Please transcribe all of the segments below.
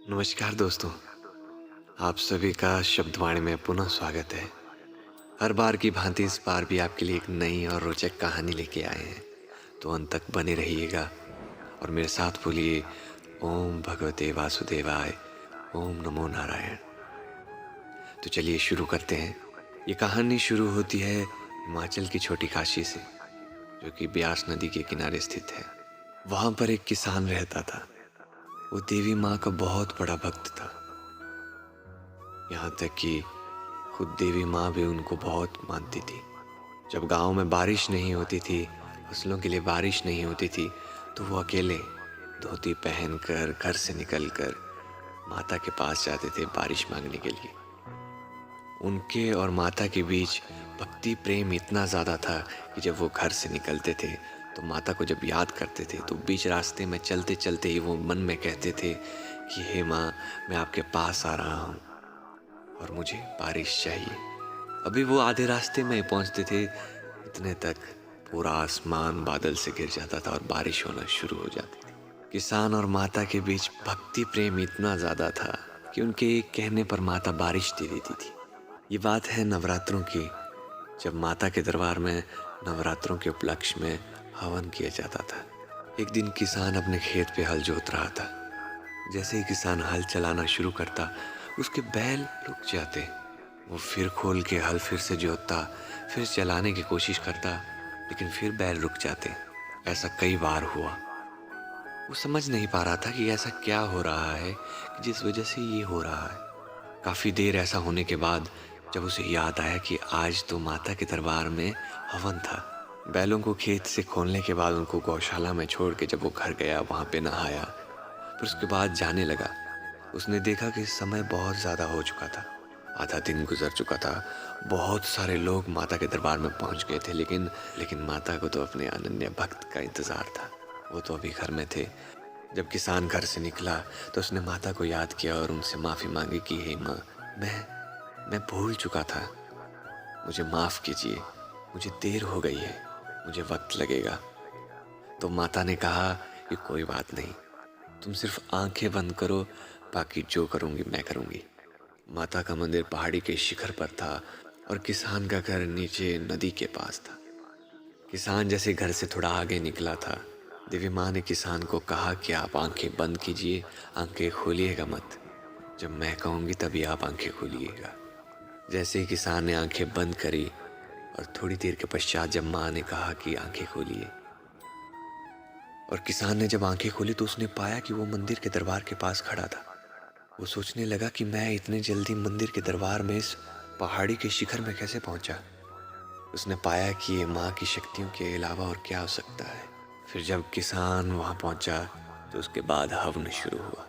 नमस्कार दोस्तों, आप सभी का शब्दवाणी में पुनः स्वागत है। हर बार की भांति इस बार भी आपके लिए एक नई और रोचक कहानी लेके आए हैं, तो अंत तक बने रहिएगा और मेरे साथ बोलिए ओम भगवते वासुदेवाय, ओम नमो नारायण। तो चलिए शुरू करते हैं। ये कहानी शुरू होती है हिमाचल की छोटी काशी से, जो कि ब्यास नदी के किनारे स्थित है। वहाँ पर एक किसान रहता था। वो देवी माँ का बहुत बड़ा भक्त था, यहाँ तक कि खुद देवी माँ भी उनको बहुत मानती थी। जब गांव में बारिश नहीं होती थी, फसलों के लिए बारिश नहीं होती थी, तो वो अकेले धोती पहनकर घर से निकलकर माता के पास जाते थे बारिश मांगने के लिए। उनके और माता के बीच भक्ति प्रेम इतना ज़्यादा था कि जब वो घर से निकलते थे तो माता को जब याद करते थे तो बीच रास्ते में चलते चलते ही वो मन में कहते थे कि हे माँ, मैं आपके पास आ रहा हूँ और मुझे बारिश चाहिए। अभी वो आधे रास्ते में पहुंचते थे, इतने तक पूरा आसमान बादल से घिर जाता था और बारिश होना शुरू हो जाती थी। किसान और माता के बीच भक्ति प्रेम इतना ज्यादा था कि उनके एक कहने पर माता बारिश दे देती थी। ये बात है नवरात्रों की, जब माता के दरबार में नवरात्रों के उपलक्ष्य में हवन किया जाता था। एक दिन किसान अपने खेत पे हल जोत रहा था। जैसे ही किसान हल चलाना शुरू करता, उसके बैल रुक जाते। वो फिर खोल के हल फिर से जोतता, फिर चलाने की कोशिश करता, लेकिन फिर बैल रुक जाते। ऐसा कई बार हुआ। वो समझ नहीं पा रहा था कि ऐसा क्या हो रहा है कि जिस वजह से ये हो रहा है। काफी देर ऐसा होने के बाद जब उसे याद आया कि आज तो माता के दरबार में हवन था। बैलों को खेत से खोलने के बाद उनको गौशाला में छोड़ के जब वो घर गया, वहां पे नहाया, फिर उसके बाद जाने लगा। उसने देखा कि समय बहुत ज़्यादा हो चुका था, आधा दिन गुजर चुका था। बहुत सारे लोग माता के दरबार में पहुंच गए थे, लेकिन माता को तो अपने अनन्य भक्त का इंतज़ार था। वो तो अभी घर में थे। जब किसान घर से निकला तो उसने माता को याद किया और उनसे माफ़ी मांगी कि हे माँ, मैं भूल चुका था, मुझे माफ़ कीजिए, मुझे देर हो गई है, मुझे वक्त लगेगा। तो माता ने कहा कि कोई बात नहीं, तुम सिर्फ आंखें बंद करो, बाकी जो करूंगी मैं करूंगी। माता का मंदिर पहाड़ी के शिखर पर था और किसान का घर नीचे नदी के पास था। किसान जैसे घर से थोड़ा आगे निकला था, देवी माँ ने किसान को कहा कि आप आंखें बंद कीजिए, आंखें खोलिएगा मत। जब मैं कहूँगी तभी आप आंखें खोलिएगा। जैसे ही किसान ने आंखें बंद करी और थोड़ी देर के पश्चात जब माँ ने कहा कि आंखें खोलिए, और किसान ने जब आंखें खोली तो उसने पाया कि वो मंदिर के दरबार के पास खड़ा था। वो सोचने लगा कि मैं इतने जल्दी मंदिर के दरबार में इस पहाड़ी के शिखर में कैसे पहुंचा। उसने पाया कि ये माँ की शक्तियों के अलावा और क्या हो सकता है। फिर जब किसान वहां पहुंचा तो उसके बाद हवन शुरू हुआ।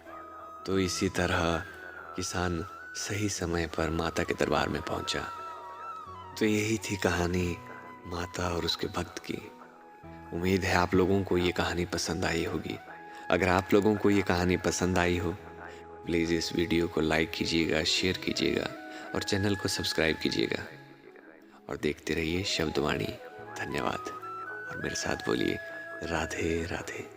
तो इसी तरह किसान सही समय पर माता के दरबार में पहुंचा। तो यही थी कहानी माता और उसके भक्त की। उम्मीद है आप लोगों को ये कहानी पसंद आई होगी। अगर आप लोगों को ये कहानी पसंद आई हो, प्लीज़ इस वीडियो को लाइक कीजिएगा, शेयर कीजिएगा और चैनल को सब्सक्राइब कीजिएगा और देखते रहिए शब्दवाणी। धन्यवाद और मेरे साथ बोलिए राधे राधे।